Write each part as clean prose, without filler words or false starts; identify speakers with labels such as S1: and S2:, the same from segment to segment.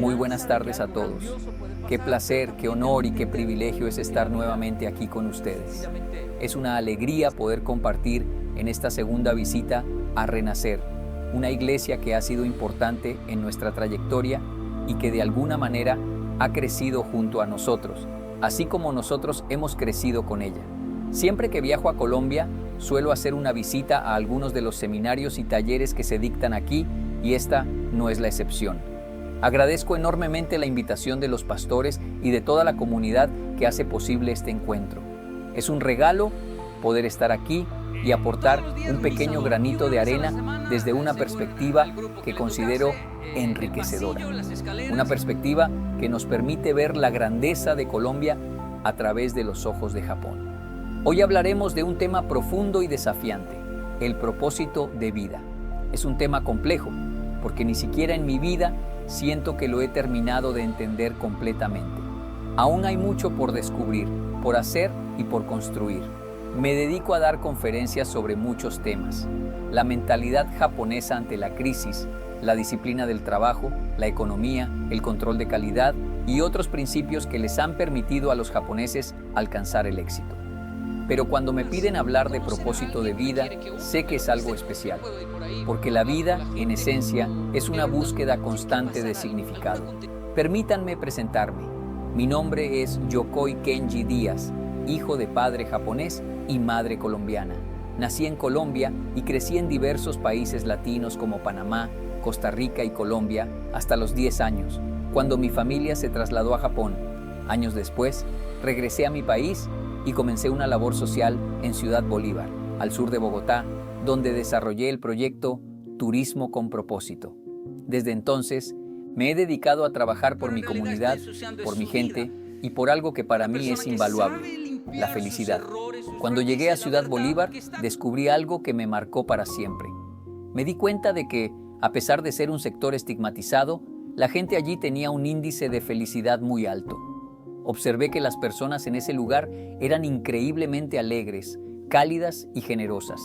S1: Muy buenas tardes a todos. Qué placer, qué honor y qué privilegio es estar nuevamente aquí con ustedes. Es una alegría poder compartir en esta segunda visita a Renacer, una iglesia que ha sido importante en nuestra trayectoria y que de alguna manera ha crecido junto a nosotros, así como nosotros hemos crecido con ella. Siempre que viajo a Colombia, suelo hacer una visita a algunos de los seminarios y talleres que se dictan aquí, y esta no es la excepción. Agradezco enormemente la invitación de los pastores y de toda la comunidad que hace posible este encuentro. Es un regalo poder estar aquí y aportar un pequeño granito de arena desde una perspectiva que considero enriquecedora. Una perspectiva que nos permite ver la grandeza de Colombia a través de los ojos de Japón. Hoy hablaremos de un tema profundo y desafiante, el propósito de vida. Es un tema complejo, porque ni siquiera en mi vida siento que lo he terminado de entender completamente. Aún hay mucho por descubrir, por hacer y por construir. Me dedico a dar conferencias sobre muchos temas: la mentalidad japonesa ante la crisis, la disciplina del trabajo, la economía, el control de calidad y otros principios que les han permitido a los japoneses alcanzar el éxito. Pero cuando me piden hablar de propósito de vida, sé que es algo especial, porque la vida, en esencia, es una búsqueda constante de significado. Permítanme presentarme. Mi nombre es Yokoi Kenji Díaz, hijo de padre japonés y madre colombiana. Nací en Colombia y crecí en diversos países latinos como Panamá, Costa Rica y Colombia hasta los 10 años, cuando mi familia se trasladó a Japón. Años después, regresé a mi país y comencé una labor social en Ciudad Bolívar, al sur de Bogotá, donde desarrollé el proyecto Turismo con Propósito. Desde entonces, me he dedicado a trabajar por mi comunidad, por mi gente y por algo que para mí es invaluable: la felicidad. Cuando llegué a Ciudad Bolívar, descubrí algo que me marcó para siempre. Me di cuenta de que, a pesar de ser un sector estigmatizado, la gente allí tenía un índice de felicidad muy alto. Observé que las personas en ese lugar eran increíblemente alegres, cálidas y generosas.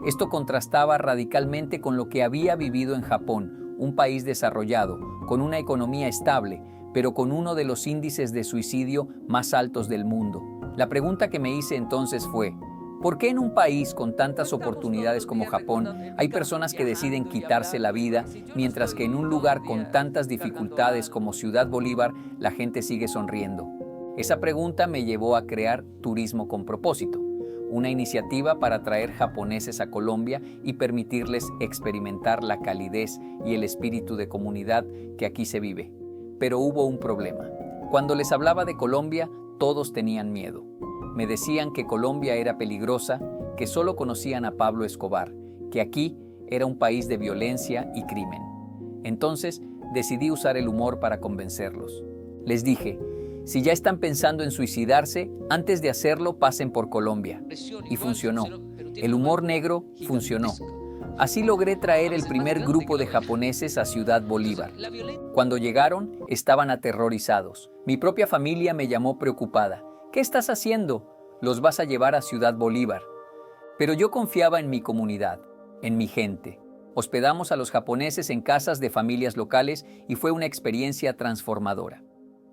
S1: Esto contrastaba radicalmente con lo que había vivido en Japón, un país desarrollado, con una economía estable, pero con uno de los índices de suicidio más altos del mundo. La pregunta que me hice entonces fue: ¿por qué en un país con tantas oportunidades como Japón hay personas que deciden quitarse la vida, mientras que en un lugar con tantas dificultades como Ciudad Bolívar la gente sigue sonriendo? Esa pregunta me llevó a crear Turismo con Propósito, una iniciativa para traer japoneses a Colombia y permitirles experimentar la calidez y el espíritu de comunidad que aquí se vive. Pero hubo un problema. Cuando les hablaba de Colombia, todos tenían miedo. Me decían que Colombia era peligrosa, que solo conocían a Pablo Escobar, que aquí era un país de violencia y crimen. Entonces decidí usar el humor para convencerlos. Les dije: si ya están pensando en suicidarse, antes de hacerlo pasen por Colombia. Y funcionó. El humor negro funcionó. Así logré traer el primer grupo de japoneses a Ciudad Bolívar. Cuando llegaron, estaban aterrorizados. Mi propia familia me llamó preocupada. ¿Qué estás haciendo? Los vas a llevar a Ciudad Bolívar. Pero yo confiaba en mi comunidad, en mi gente. Hospedamos a los japoneses en casas de familias locales y fue una experiencia transformadora.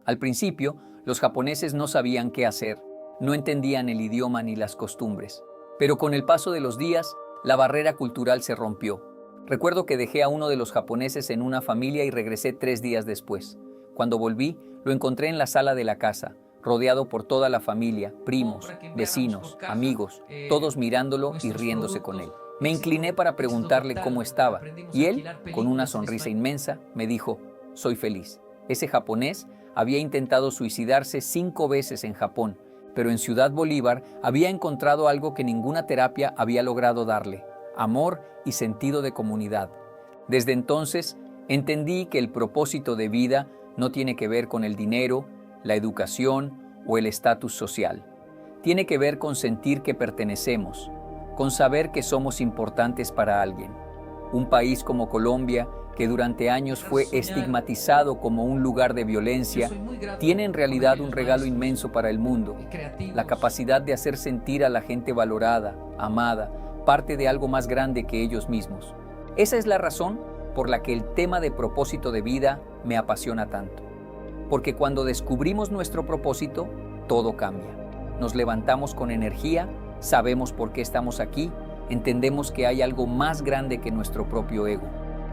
S1: Al principio, los japoneses no sabían qué hacer, no entendían el idioma ni las costumbres. Pero con el paso de los días, la barrera cultural se rompió. Recuerdo que dejé a uno de los japoneses en una familia y regresé 3 días después. Cuando volví, lo encontré en la sala de la casa, rodeado por toda la familia, primos, vecinos, amigos, todos mirándolo y riéndose con él. Me incliné para preguntarle cómo estaba, y él, con una sonrisa inmensa, me dijo: soy feliz. Ese japonés había intentado suicidarse 5 veces en Japón, pero en Ciudad Bolívar había encontrado algo que ninguna terapia había logrado darle: amor y sentido de comunidad. Desde entonces, entendí que el propósito de vida no tiene que ver con el dinero, la educación o el estatus social. Tiene que ver con sentir que pertenecemos, con saber que somos importantes para alguien. Un país como Colombia, que durante años fue estigmatizado como un lugar de violencia, tiene en realidad un regalo inmenso para el mundo: la capacidad de hacer sentir a la gente valorada, amada, parte de algo más grande que ellos mismos. Esa es la razón por la que el tema de propósito de vida me apasiona tanto. Porque cuando descubrimos nuestro propósito, todo cambia. Nos levantamos con energía, sabemos por qué estamos aquí, entendemos que hay algo más grande que nuestro propio ego.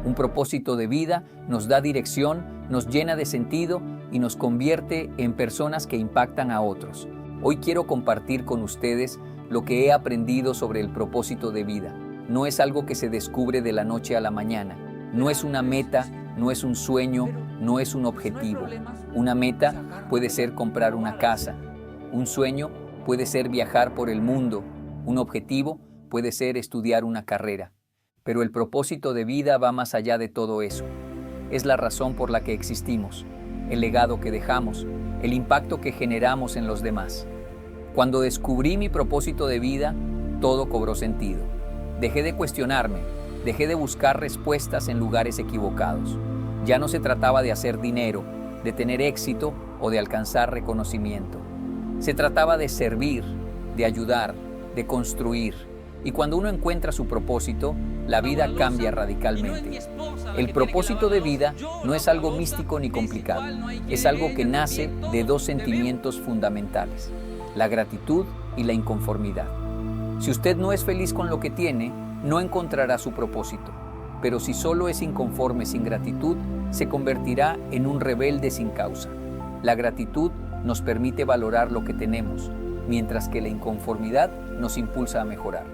S1: Un propósito de vida nos da dirección, nos llena de sentido y nos convierte en personas que impactan a otros. Hoy quiero compartir con ustedes lo que he aprendido sobre el propósito de vida. No es algo que se descubre de la noche a la mañana. No es una meta, no es un sueño, no es un objetivo. Una meta puede ser comprar una casa. Un sueño puede ser viajar por el mundo. Un objetivo puede ser estudiar una carrera. Pero el propósito de vida va más allá de todo eso. Es la razón por la que existimos, el legado que dejamos, el impacto que generamos en los demás. Cuando descubrí mi propósito de vida, todo cobró sentido. Dejé de cuestionarme, dejé de buscar respuestas en lugares equivocados. Ya no se trataba de hacer dinero, de tener éxito o de alcanzar reconocimiento. Se trataba de servir, de ayudar, de construir. Y cuando uno encuentra su propósito, la vida cambia radicalmente. El propósito de vida no es algo místico ni complicado. Es algo que nace de dos sentimientos fundamentales: la gratitud y la inconformidad. Si usted no es feliz con lo que tiene, no encontrará su propósito. Pero si solo es inconforme sin gratitud, se convertirá en un rebelde sin causa. La gratitud nos permite valorar lo que tenemos, mientras que la inconformidad nos impulsa a mejorar.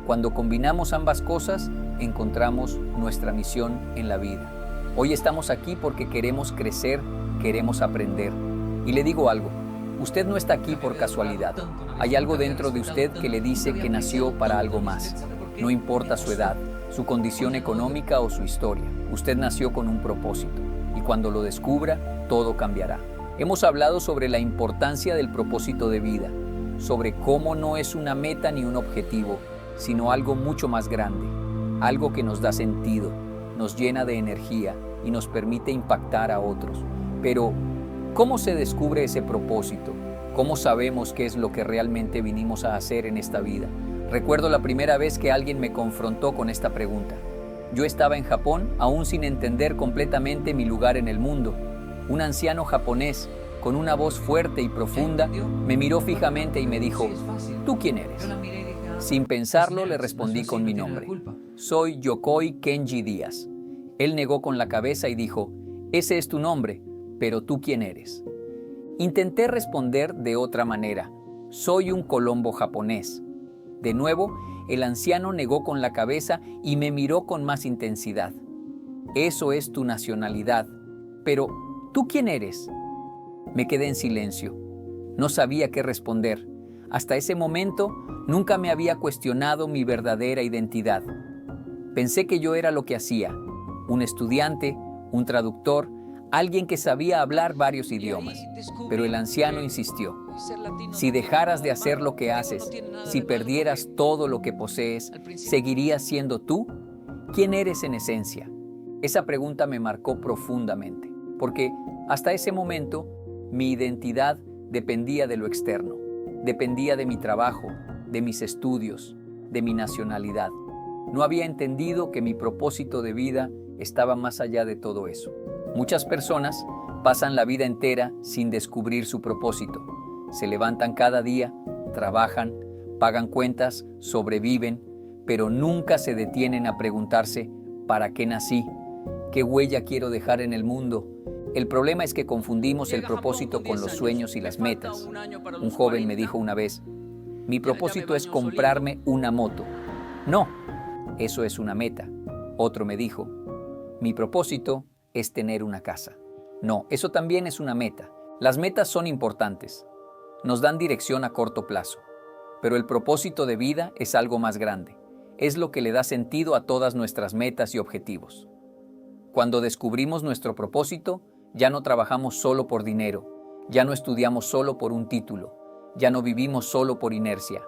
S1: Cuando combinamos ambas cosas, encontramos nuestra misión en la vida. Hoy estamos aquí porque queremos crecer, queremos aprender. Y le digo algo, usted no está aquí por casualidad. Hay algo dentro de usted que le dice que nació para algo más. No importa su edad, su condición económica o su historia. Usted nació con un propósito. Y cuando lo descubra, todo cambiará. Hemos hablado sobre la importancia del propósito de vida, sobre cómo no es una meta ni un objetivo, sino algo mucho más grande, algo que nos da sentido, nos llena de energía y nos permite impactar a otros. Pero, ¿cómo se descubre ese propósito? ¿Cómo sabemos qué es lo que realmente vinimos a hacer en esta vida? Recuerdo la primera vez que alguien me confrontó con esta pregunta. Yo estaba en Japón, aún sin entender completamente mi lugar en el mundo. Un anciano japonés, con una voz fuerte y profunda, me miró fijamente y me dijo: ¿tú quién eres? Sin pensarlo, le respondí con mi nombre. Soy Yokoi Kenji Díaz. Él negó con la cabeza y dijo: ese es tu nombre, pero ¿tú quién eres? Intenté responder de otra manera: soy un colombo japonés. De nuevo, el anciano negó con la cabeza y me miró con más intensidad. Eso es tu nacionalidad, pero ¿tú quién eres? Me quedé en silencio. No sabía qué responder. Hasta ese momento, nunca me había cuestionado mi verdadera identidad. Pensé que yo era lo que hacía: un estudiante, un traductor, alguien que sabía hablar varios idiomas. Pero el anciano insistió: si dejaras de hacer lo que haces, si perdieras todo lo que posees, ¿seguirías siendo tú? ¿Quién eres en esencia? Esa pregunta me marcó profundamente, porque hasta ese momento mi identidad dependía de lo externo. Dependía de mi trabajo, de mis estudios, de mi nacionalidad. No había entendido que mi propósito de vida estaba más allá de todo eso. Muchas personas pasan la vida entera sin descubrir su propósito. Se levantan cada día, trabajan, pagan cuentas, sobreviven, pero nunca se detienen a preguntarse: ¿para qué nací? ¿Qué huella quiero dejar en el mundo? El problema es que confundimos el propósito con los sueños y las metas. Un joven me dijo una vez: mi propósito es comprarme una moto. No, eso es una meta. Otro me dijo: mi propósito es tener una casa. No, eso también es una meta. Las metas son importantes. Nos dan dirección a corto plazo. Pero el propósito de vida es algo más grande. Es lo que le da sentido a todas nuestras metas y objetivos. Cuando descubrimos nuestro propósito, ya no trabajamos solo por dinero, ya no estudiamos solo por un título, ya no vivimos solo por inercia.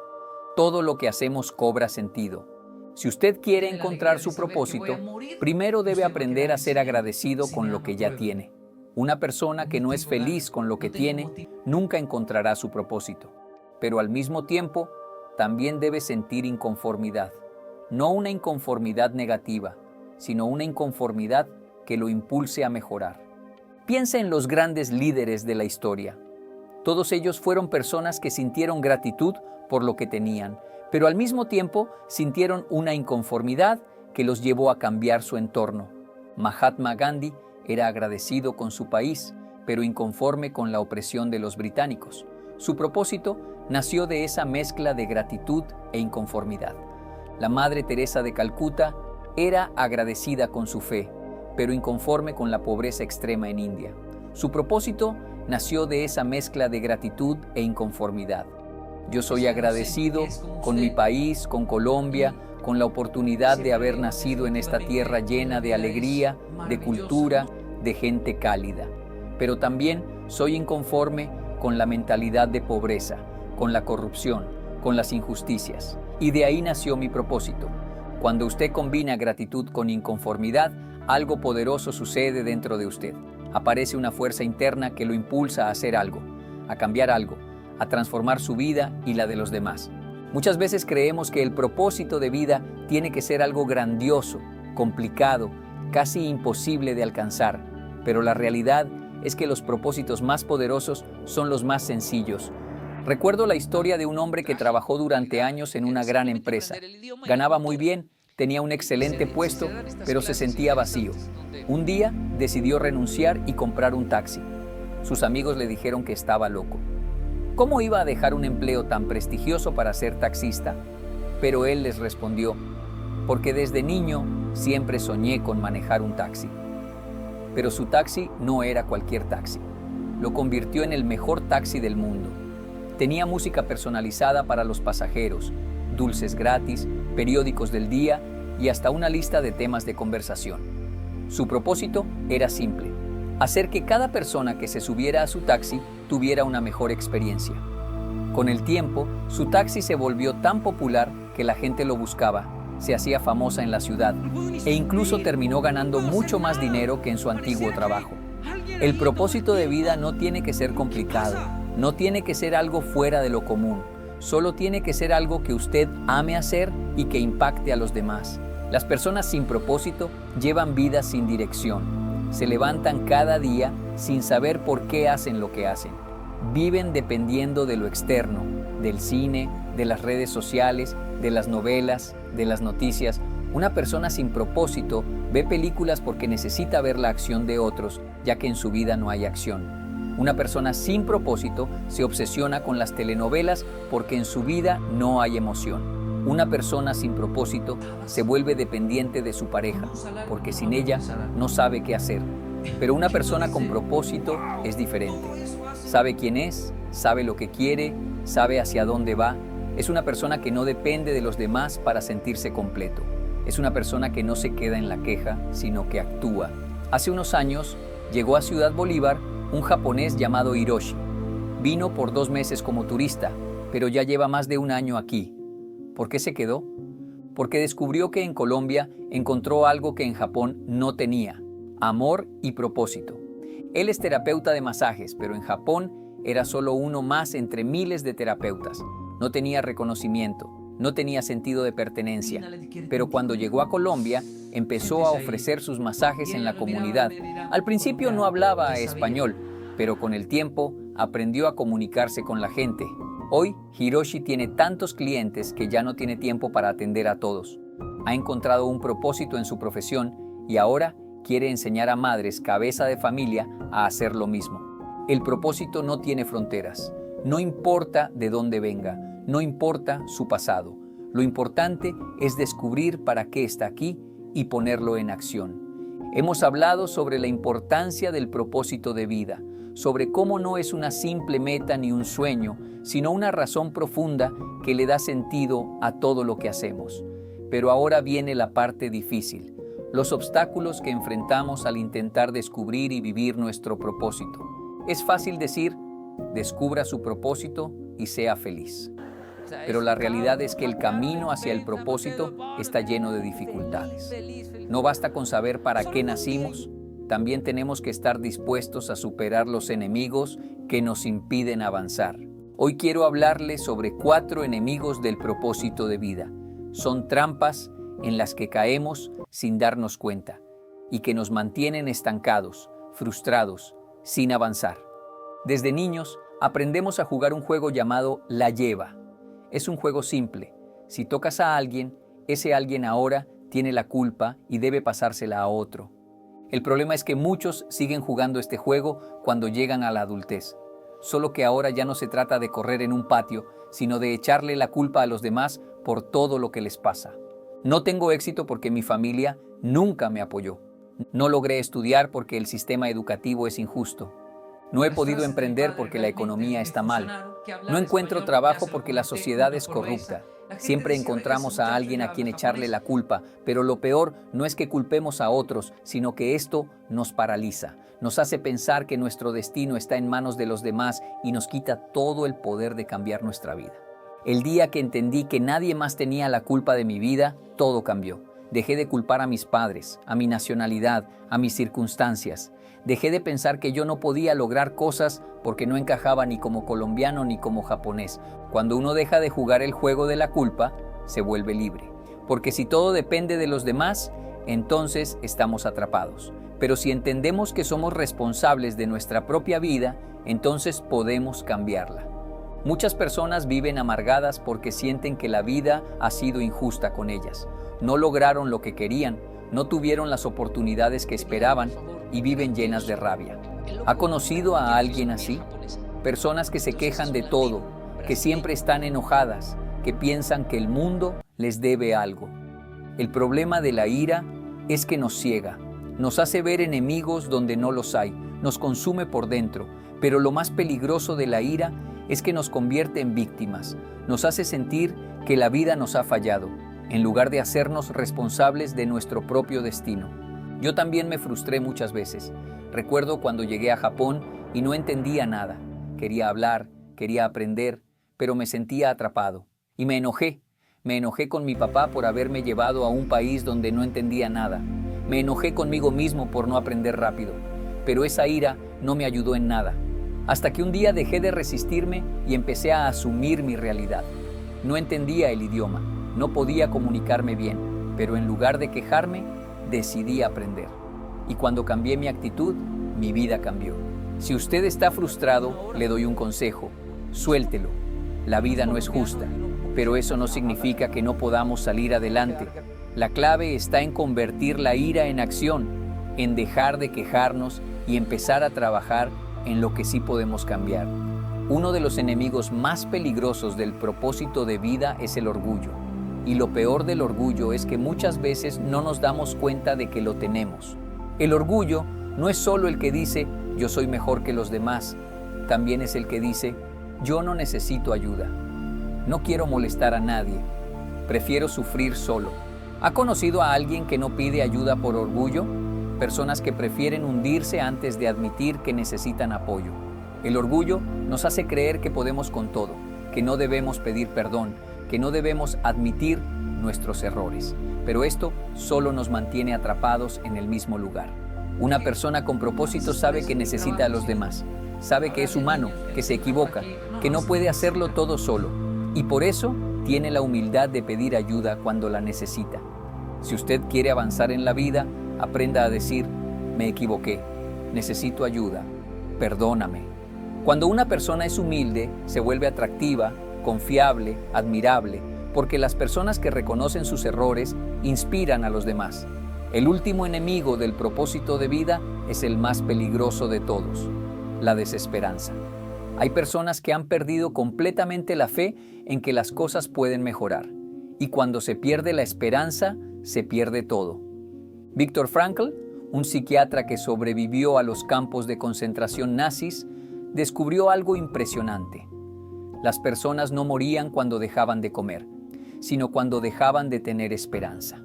S1: Todo lo que hacemos cobra sentido. Si usted quiere encontrar su propósito, primero debe aprender a ser agradecido con lo que ya tiene. Una persona que no es feliz con lo que tiene, nunca encontrará su propósito. Pero al mismo tiempo, también debe sentir inconformidad. No una inconformidad negativa, sino una inconformidad que lo impulse a mejorar. Piensa en los grandes líderes de la historia. Todos ellos fueron personas que sintieron gratitud por lo que tenían, pero al mismo tiempo sintieron una inconformidad que los llevó a cambiar su entorno. Mahatma Gandhi era agradecido con su país, pero inconforme con la opresión de los británicos. Su propósito nació de esa mezcla de gratitud e inconformidad. La Madre Teresa de Calcuta era agradecida con su fe, pero inconforme con la pobreza extrema en India. Su propósito nació de esa mezcla de gratitud e inconformidad. Yo soy agradecido con mi país, con Colombia, con la oportunidad de haber nacido en esta tierra llena de alegría, de cultura, de gente cálida. Pero también soy inconforme con la mentalidad de pobreza, con la corrupción, con las injusticias. Y de ahí nació mi propósito. Cuando usted combina gratitud con inconformidad, algo poderoso sucede dentro de usted. Aparece una fuerza interna que lo impulsa a hacer algo, a cambiar algo, a transformar su vida y la de los demás. Muchas veces creemos que el propósito de vida tiene que ser algo grandioso, complicado, casi imposible de alcanzar, pero la realidad es que los propósitos más poderosos son los más sencillos. Recuerdo la historia de un hombre que trabajó durante años en una gran empresa. Ganaba muy bien, tenía un excelente puesto, pero se sentía vacío. Un día decidió renunciar y comprar un taxi. Sus amigos le dijeron que estaba loco. ¿Cómo iba a dejar un empleo tan prestigioso para ser taxista? Pero él les respondió, porque desde niño siempre soñé con manejar un taxi. Pero su taxi no era cualquier taxi. Lo convirtió en el mejor taxi del mundo. Tenía música personalizada para los pasajeros, dulces gratis, periódicos del día y hasta una lista de temas de conversación. Su propósito era simple: hacer que cada persona que se subiera a su taxi tuviera una mejor experiencia. Con el tiempo, su taxi se volvió tan popular que la gente lo buscaba, se hacía famosa en la ciudad e incluso terminó ganando mucho más dinero que en su antiguo trabajo. El propósito de vida no tiene que ser complicado, no tiene que ser algo fuera de lo común, solo tiene que ser algo que usted ame hacer y que impacte a los demás. Las personas sin propósito llevan vidas sin dirección. Se levantan cada día sin saber por qué hacen lo que hacen. Viven dependiendo de lo externo, del cine, de las redes sociales, de las novelas, de las noticias. Una persona sin propósito ve películas porque necesita ver la acción de otros, ya que en su vida no hay acción. Una persona sin propósito se obsesiona con las telenovelas porque en su vida no hay emoción. Una persona sin propósito se vuelve dependiente de su pareja, porque sin ella no sabe qué hacer. Pero una persona con propósito es diferente. Sabe quién es, sabe lo que quiere, sabe hacia dónde va. Es una persona que no depende de los demás para sentirse completo. Es una persona que no se queda en la queja, sino que actúa. Hace unos años llegó a Ciudad Bolívar un japonés llamado Hiroshi. Vino por 2 meses como turista, pero ya lleva más de 1 año aquí. ¿Por qué se quedó? Porque descubrió que en Colombia encontró algo que en Japón no tenía: amor y propósito. Él es terapeuta de masajes, pero en Japón era solo uno más entre miles de terapeutas. No tenía reconocimiento, no tenía sentido de pertenencia. Pero cuando llegó a Colombia, empezó a ofrecer sus masajes en la comunidad. Al principio no hablaba español, pero con el tiempo aprendió a comunicarse con la gente. Hoy, Hiroshi tiene tantos clientes que ya no tiene tiempo para atender a todos. Ha encontrado un propósito en su profesión y ahora quiere enseñar a madres cabeza de familia a hacer lo mismo. El propósito no tiene fronteras. No importa de dónde venga, no importa su pasado. Lo importante es descubrir para qué está aquí y ponerlo en acción. Hemos hablado sobre la importancia del propósito de vida, sobre cómo no es una simple meta ni un sueño, sino una razón profunda que le da sentido a todo lo que hacemos. Pero ahora viene la parte difícil, los obstáculos que enfrentamos al intentar descubrir y vivir nuestro propósito. Es fácil decir: descubra su propósito y sea feliz. Pero la realidad es que el camino hacia el propósito está lleno de dificultades. No basta con saber para qué nacimos, también tenemos que estar dispuestos a superar los enemigos que nos impiden avanzar. Hoy quiero hablarles sobre 4 enemigos del propósito de vida. Son trampas en las que caemos sin darnos cuenta y que nos mantienen estancados, frustrados, sin avanzar. Desde niños aprendemos a jugar un juego llamado La Lleva. Es un juego simple. Si tocas a alguien, ese alguien ahora tiene la culpa y debe pasársela a otro. El problema es que muchos siguen jugando este juego cuando llegan a la adultez. Solo que ahora ya no se trata de correr en un patio, sino de echarle la culpa a los demás por todo lo que les pasa. No tengo éxito porque mi familia nunca me apoyó. No logré estudiar porque el sistema educativo es injusto. No he podido emprender porque la economía está mal. No encuentro trabajo porque la sociedad es corrupta. Siempre encontramos a alguien a quien echarle la culpa, pero lo peor no es que culpemos a otros, sino que esto nos paraliza. Nos hace pensar que nuestro destino está en manos de los demás y nos quita todo el poder de cambiar nuestra vida. El día que entendí que nadie más tenía la culpa de mi vida, todo cambió. Dejé de culpar a mis padres, a mi nacionalidad, a mis circunstancias. Dejé de pensar que yo no podía lograr cosas porque no encajaba ni como colombiano ni como japonés. Cuando uno deja de jugar el juego de la culpa, se vuelve libre. Porque si todo depende de los demás, entonces estamos atrapados. Pero si entendemos que somos responsables de nuestra propia vida, entonces podemos cambiarla. Muchas personas viven amargadas porque sienten que la vida ha sido injusta con ellas. No lograron lo que querían, no tuvieron las oportunidades que esperaban y viven llenas de rabia. ¿Ha conocido a alguien así? Personas que se quejan de todo, que siempre están enojadas, que piensan que el mundo les debe algo. El problema de la ira es que nos ciega, nos hace ver enemigos donde no los hay, nos consume por dentro, pero lo más peligroso de la ira es que nos convierte en víctimas, nos hace sentir que la vida nos ha fallado, en lugar de hacernos responsables de nuestro propio destino. Yo también me frustré muchas veces. Recuerdo cuando llegué a Japón y no entendía nada. Quería hablar, quería aprender, pero me sentía atrapado. Y me enojé. Me enojé con mi papá por haberme llevado a un país donde no entendía nada. Me enojé conmigo mismo por no aprender rápido. Pero esa ira no me ayudó en nada. Hasta que un día dejé de resistirme y empecé a asumir mi realidad. No entendía el idioma, no podía comunicarme bien, pero en lugar de quejarme, decidí aprender. Y cuando cambié mi actitud, mi vida cambió. Si usted está frustrado, le doy un consejo: suéltelo. La vida no es justa, pero eso no significa que no podamos salir adelante. La clave está en convertir la ira en acción, en dejar de quejarnos y empezar a trabajar en lo que sí podemos cambiar. Uno de los enemigos más peligrosos del propósito de vida es el orgullo. Y lo peor del orgullo es que muchas veces no nos damos cuenta de que lo tenemos. El orgullo no es solo el que dice, yo soy mejor que los demás. También es el que dice, yo no necesito ayuda. No quiero molestar a nadie. Prefiero sufrir solo. ¿Ha conocido a alguien que no pide ayuda por orgullo? Personas que prefieren hundirse antes de admitir que necesitan apoyo. El orgullo nos hace creer que podemos con todo, que no debemos pedir perdón, que no debemos admitir nuestros errores. Pero esto solo nos mantiene atrapados en el mismo lugar. Una persona con propósito sabe que necesita a los demás, sabe que es humano, que se equivoca, que no puede hacerlo todo solo, y por eso tiene la humildad de pedir ayuda cuando la necesita. Si usted quiere avanzar en la vida, aprenda a decir, me equivoqué, necesito ayuda, perdóname. Cuando una persona es humilde, se vuelve atractiva, confiable, admirable, porque las personas que reconocen sus errores inspiran a los demás. El último enemigo del propósito de vida es el más peligroso de todos, la desesperanza. Hay personas que han perdido completamente la fe en que las cosas pueden mejorar, y cuando se pierde la esperanza, se pierde todo. Viktor Frankl, un psiquiatra que sobrevivió a los campos de concentración nazis, descubrió algo impresionante. Las personas no morían cuando dejaban de comer, sino cuando dejaban de tener esperanza.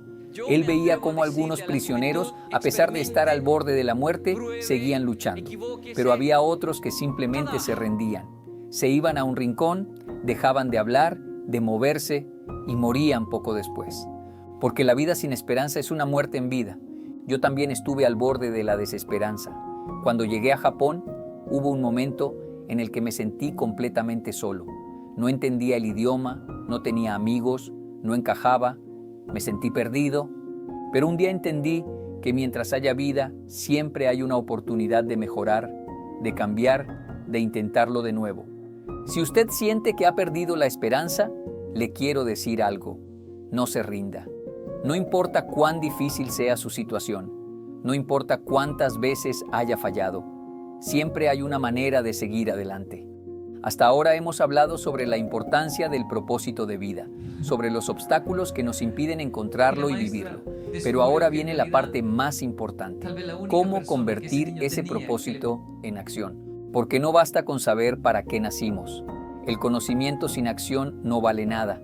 S1: Él veía cómo algunos prisioneros, a pesar de estar al borde de la muerte, seguían luchando. Pero había otros que simplemente se rendían. Se iban a un rincón, dejaban de hablar, de moverse y morían poco después. Porque la vida sin esperanza es una muerte en vida. Yo también estuve al borde de la desesperanza. Cuando llegué a Japón, hubo un momento en el que me sentí completamente solo. No entendía el idioma, no tenía amigos, no encajaba, me sentí perdido, Pero un día entendí que mientras haya vida, siempre hay una oportunidad de mejorar, de cambiar, de intentarlo de nuevo. Si usted siente que ha perdido la esperanza, le quiero decir algo. No se rinda. No importa cuán difícil sea su situación, no importa cuántas veces haya fallado, siempre hay una manera de seguir adelante. Hasta ahora hemos hablado sobre la importancia del propósito de vida, sobre los obstáculos que nos impiden encontrarlo y vivirlo. Pero ahora viene la parte más importante, cómo convertir ese propósito en acción. Porque no basta con saber para qué nacimos. El conocimiento sin acción no vale nada.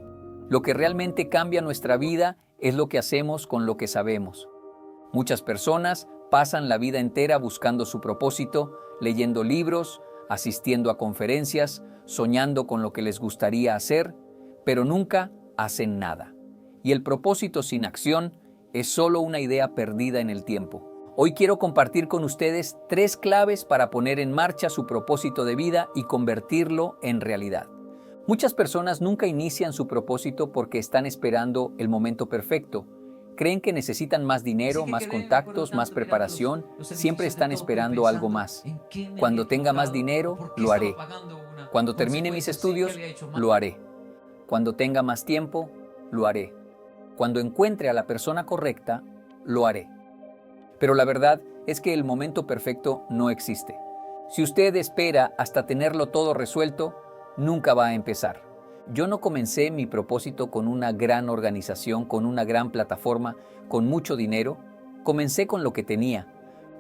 S1: Lo que realmente cambia nuestra vida es lo que hacemos con lo que sabemos. Muchas personas pasan la vida entera buscando su propósito, leyendo libros, asistiendo a conferencias, soñando con lo que les gustaría hacer, pero nunca hacen nada. Y el propósito sin acción es solo una idea perdida en el tiempo. Hoy quiero compartir con ustedes 3 claves para poner en marcha su propósito de vida y convertirlo en realidad. Muchas personas nunca inician su propósito porque están esperando el momento perfecto. Creen que necesitan más dinero, más contactos, más preparación. Siempre están esperando algo más. Cuando tenga más dinero, lo haré. Cuando termine mis estudios, lo haré. Cuando tenga más tiempo, lo haré. Cuando encuentre a la persona correcta, lo haré. Pero la verdad es que el momento perfecto no existe. Si usted espera hasta tenerlo todo resuelto, nunca va a empezar. Yo no comencé mi propósito con una gran organización, con una gran plataforma, con mucho dinero. Comencé con lo que tenía.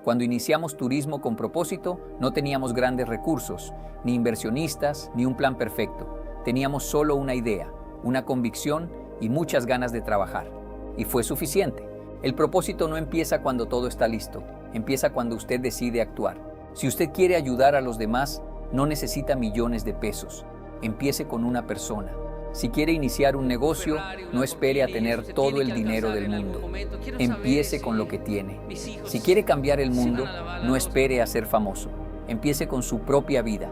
S1: Cuando iniciamos Turismo con Propósito, no teníamos grandes recursos, ni inversionistas, ni un plan perfecto. Teníamos solo una idea, una convicción y muchas ganas de trabajar. Y fue suficiente. El propósito no empieza cuando todo está listo, empieza cuando usted decide actuar. Si usted quiere ayudar a los demás, no necesita millones de pesos. Empiece con una persona. Si quiere iniciar un negocio, no espere a tener todo el dinero del mundo. Empiece con lo que tiene. Si quiere cambiar el mundo, no espere a ser famoso. Empiece con su propia vida.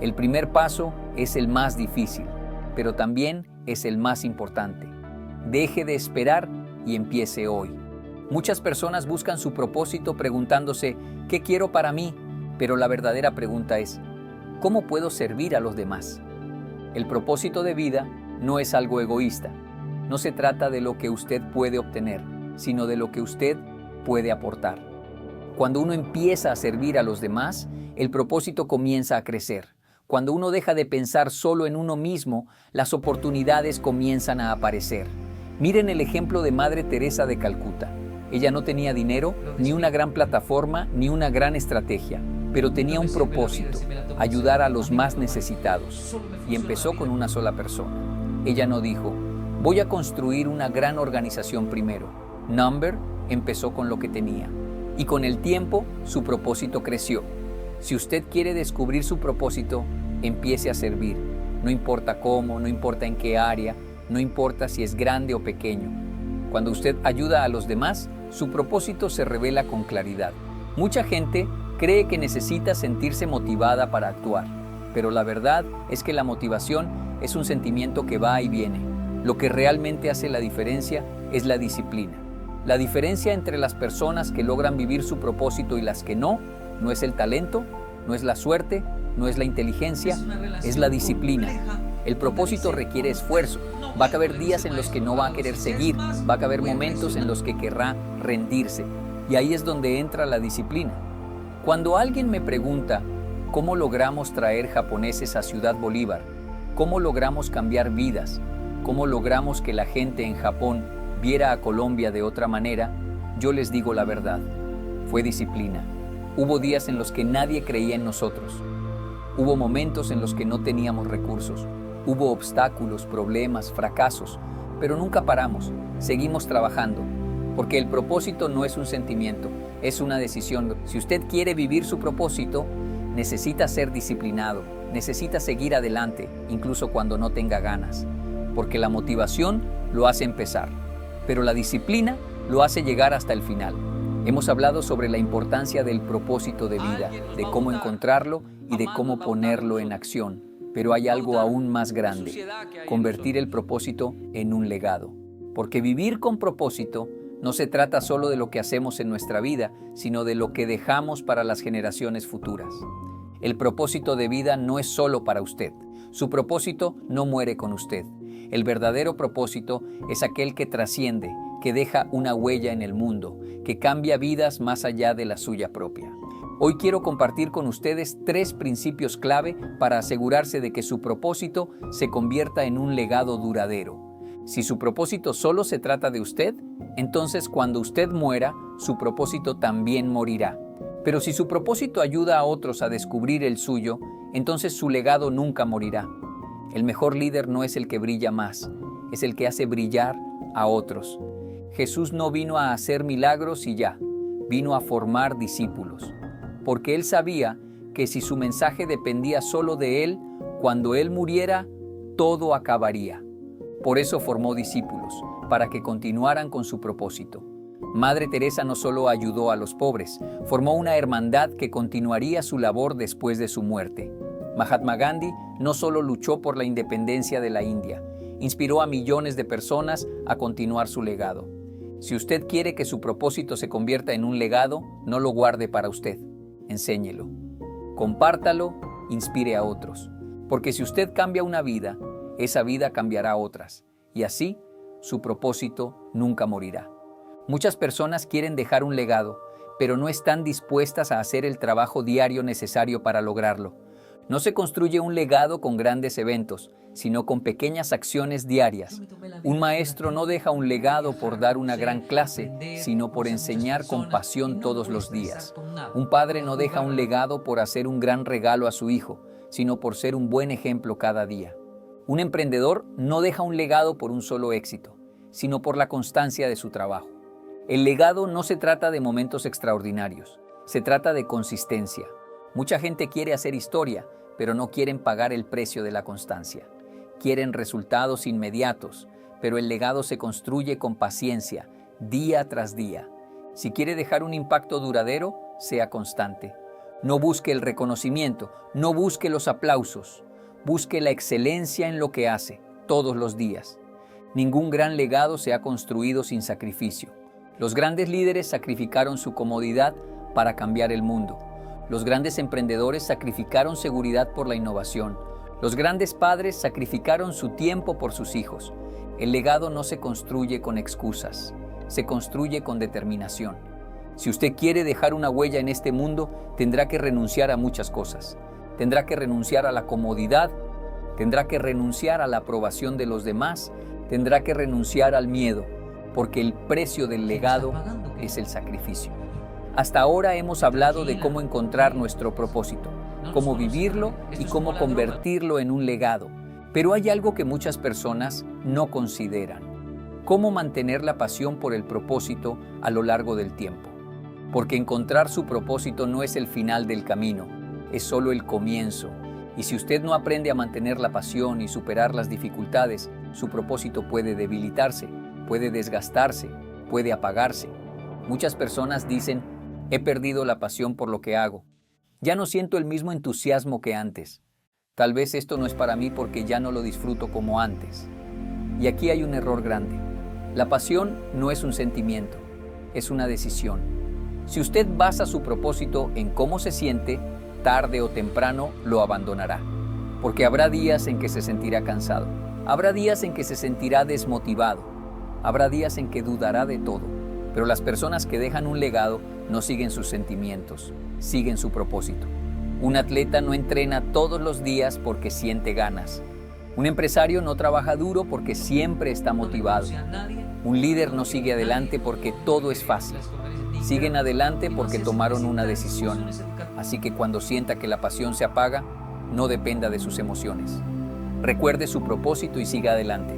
S1: El primer paso es el más difícil, pero también es el más importante. Deje de esperar y empiece hoy. Muchas personas buscan su propósito preguntándose, ¿qué quiero para mí? Pero la verdadera pregunta es, ¿cómo puedo servir a los demás? El propósito de vida no es algo egoísta. No se trata de lo que usted puede obtener, sino de lo que usted puede aportar. Cuando uno empieza a servir a los demás, el propósito comienza a crecer. Cuando uno deja de pensar solo en uno mismo, las oportunidades comienzan a aparecer. Miren el ejemplo de Madre Teresa de Calcuta. Ella no tenía dinero, ni una gran plataforma, ni una gran estrategia, pero tenía un propósito, ayudar a los más necesitados. Y empezó con una sola persona. Ella no dijo, voy a construir una gran organización primero. Number empezó con lo que tenía. Y con el tiempo, su propósito creció. Si usted quiere descubrir su propósito, empiece a servir. No importa cómo, no importa en qué área, no importa si es grande o pequeño. Cuando usted ayuda a los demás, su propósito se revela con claridad. Mucha gente cree que necesita sentirse motivada para actuar, pero la verdad es que la motivación es un sentimiento que va y viene. Lo que realmente hace la diferencia es la disciplina. La diferencia entre las personas que logran vivir su propósito y las que no es el talento, no es la suerte, no es la inteligencia, es la disciplina. El propósito requiere esfuerzo. Va a haber días en los que no va a querer seguir, va a haber momentos en los que querrá rendirse. Y ahí es donde entra la disciplina. Cuando alguien me pregunta, ¿cómo logramos traer japoneses a Ciudad Bolívar? ¿Cómo logramos cambiar vidas? ¿Cómo logramos que la gente en Japón viera a Colombia de otra manera? Yo les digo la verdad. Fue disciplina. Hubo días en los que nadie creía en nosotros. Hubo momentos en los que no teníamos recursos. Hubo obstáculos, problemas, fracasos, pero nunca paramos. Seguimos trabajando. Porque el propósito no es un sentimiento, es una decisión. Si usted quiere vivir su propósito, necesita ser disciplinado, necesita seguir adelante, incluso cuando no tenga ganas. Porque la motivación lo hace empezar, pero la disciplina lo hace llegar hasta el final. Hemos hablado sobre la importancia del propósito de vida, de cómo encontrarlo y de cómo ponerlo en acción. Pero hay algo aún más grande, convertir el propósito en un legado. Porque vivir con propósito No se trata solo de lo que hacemos en nuestra vida, sino de lo que dejamos para las generaciones futuras. El propósito de vida no es solo para usted. Su propósito no muere con usted. El verdadero propósito es aquel que trasciende, que deja una huella en el mundo, que cambia vidas más allá de la suya propia. Hoy quiero compartir con ustedes 3 principios clave para asegurarse de que su propósito se convierta en un legado duradero. Si su propósito solo se trata de usted, entonces cuando usted muera, su propósito también morirá. Pero si su propósito ayuda a otros a descubrir el suyo, entonces su legado nunca morirá. El mejor líder no es el que brilla más, es el que hace brillar a otros. Jesús no vino a hacer milagros y ya, vino a formar discípulos, porque Él sabía que si su mensaje dependía solo de Él, cuando Él muriera, todo acabaría. Por eso formó discípulos, para que continuaran con su propósito. Madre Teresa no solo ayudó a los pobres, formó una hermandad que continuaría su labor después de su muerte. Mahatma Gandhi no solo luchó por la independencia de la India, inspiró a millones de personas a continuar su legado. Si usted quiere que su propósito se convierta en un legado, no lo guarde para usted, enséñelo. Compártalo, inspire a otros, porque si usted cambia una vida, esa vida cambiará otras, y así su propósito nunca morirá. Muchas personas quieren dejar un legado, pero no están dispuestas a hacer el trabajo diario necesario para lograrlo. No se construye un legado con grandes eventos, sino con pequeñas acciones diarias. Un maestro no deja un legado por dar una gran clase, sino por enseñar con pasión todos los días. Un padre no deja un legado por hacer un gran regalo a su hijo, sino por ser un buen ejemplo cada día. Un emprendedor no deja un legado por un solo éxito, sino por la constancia de su trabajo. El legado no se trata de momentos extraordinarios, se trata de consistencia. Mucha gente quiere hacer historia, pero no quieren pagar el precio de la constancia. Quieren resultados inmediatos, pero el legado se construye con paciencia, día tras día. Si quiere dejar un impacto duradero, sea constante. No busque el reconocimiento, no busque los aplausos. Busque la excelencia en lo que hace, todos los días. Ningún gran legado se ha construido sin sacrificio. Los grandes líderes sacrificaron su comodidad para cambiar el mundo. Los grandes emprendedores sacrificaron seguridad por la innovación. Los grandes padres sacrificaron su tiempo por sus hijos. El legado no se construye con excusas, se construye con determinación. Si usted quiere dejar una huella en este mundo, tendrá que renunciar a muchas cosas. Tendrá que renunciar a la comodidad, tendrá que renunciar a la aprobación de los demás, tendrá que renunciar al miedo, porque el precio del legado es el sacrificio. Hasta ahora hemos hablado de cómo encontrar nuestro propósito, cómo vivirlo y cómo convertirlo en un legado. Pero hay algo que muchas personas no consideran: cómo mantener la pasión por el propósito a lo largo del tiempo. Porque encontrar su propósito no es el final del camino, es solo el comienzo. Y si usted no aprende a mantener la pasión y superar las dificultades, su propósito puede debilitarse, puede desgastarse, puede apagarse. Muchas personas dicen: he perdido la pasión por lo que hago. Ya no siento el mismo entusiasmo que antes. Tal vez esto no es para mí porque ya no lo disfruto como antes. Y aquí hay un error grande. La pasión no es un sentimiento, es una decisión. Si usted basa su propósito en cómo se siente, tarde o temprano lo abandonará. Porque habrá días en que se sentirá cansado, habrá días en que se sentirá desmotivado, habrá días en que dudará de todo. Pero las personas que dejan un legado no siguen sus sentimientos, siguen su propósito. Un atleta no entrena todos los días porque siente ganas. Un empresario no trabaja duro porque siempre está motivado. Un líder no sigue adelante porque todo es fácil. Siguen adelante porque tomaron una decisión. Así que cuando sienta que la pasión se apaga, no dependa de sus emociones. Recuerde su propósito y siga adelante.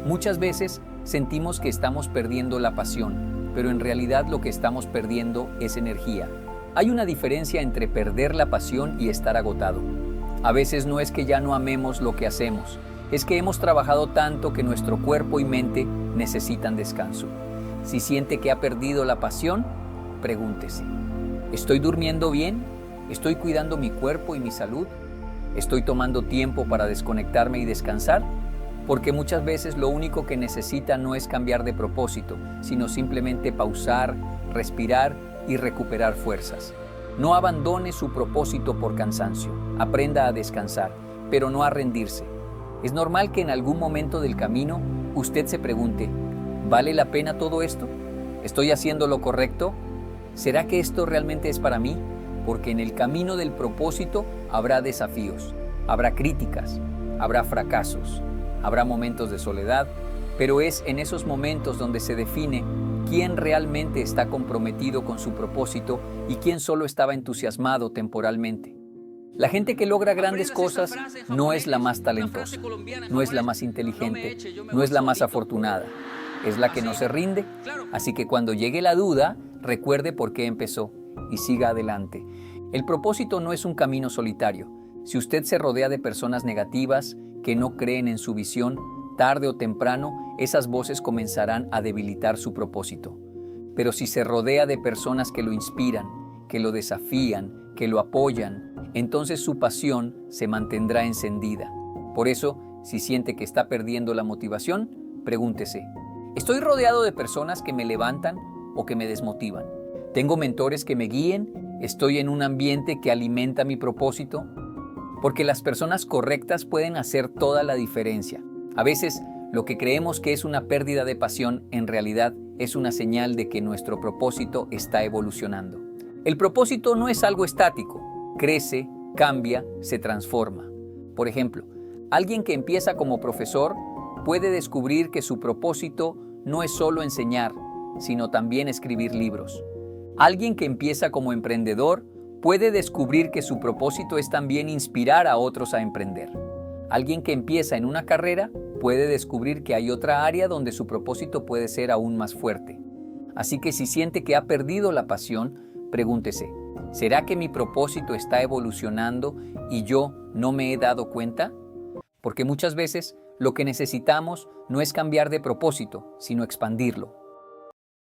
S1: Muchas veces sentimos que estamos perdiendo la pasión, pero en realidad lo que estamos perdiendo es energía. Hay una diferencia entre perder la pasión y estar agotado. A veces no es que ya no amemos lo que hacemos, es que hemos trabajado tanto que nuestro cuerpo y mente necesitan descanso. Si siente que ha perdido la pasión, pregúntese: ¿estoy durmiendo bien? ¿Estoy cuidando mi cuerpo y mi salud? ¿Estoy tomando tiempo para desconectarme y descansar? porque muchas veces lo único que necesita no es cambiar de propósito, sino simplemente pausar, respirar y recuperar fuerzas. No abandone su propósito por cansancio, aprenda a descansar, pero no a rendirse. Es normal que en algún momento del camino usted se pregunte, ¿vale la pena todo esto? ¿Estoy haciendo lo correcto? ¿Será que esto realmente es para mí? Porque en el camino del propósito habrá desafíos, habrá críticas, habrá fracasos, habrá momentos de soledad, pero es en esos momentos donde se define quién realmente está comprometido con su propósito y quién solo estaba entusiasmado temporalmente. La gente que logra grandes cosas no es la más talentosa, no es la más inteligente, no es la más afortunada, es la que no se rinde. Así que cuando llegue la duda, recuerde por qué empezó y siga adelante. El propósito no es un camino solitario. Si usted se rodea de personas negativas que no creen en su visión, tarde o temprano esas voces comenzarán a debilitar su propósito. Pero si se rodea de personas que lo inspiran, que lo desafían, que lo apoyan, entonces su pasión se mantendrá encendida. Por eso, si siente que está perdiendo la motivación, pregúntese, ¿estoy rodeado de personas que me levantan o que me desmotivan? ¿Tengo mentores que me guíen? ¿Estoy en un ambiente que alimenta mi propósito? Porque las personas correctas pueden hacer toda la diferencia. A veces, lo que creemos que es una pérdida de pasión, en realidad es una señal de que nuestro propósito está evolucionando. El propósito no es algo estático. Crece, cambia, se transforma. Por ejemplo, alguien que empieza como profesor puede descubrir que su propósito no es solo enseñar, sino también escribir libros. Alguien que empieza como emprendedor puede descubrir que su propósito es también inspirar a otros a emprender. Alguien que empieza en una carrera puede descubrir que hay otra área donde su propósito puede ser aún más fuerte. Así que si siente que ha perdido la pasión, pregúntese, ¿será que mi propósito está evolucionando y yo no me he dado cuenta? Porque muchas veces lo que necesitamos no es cambiar de propósito, sino expandirlo.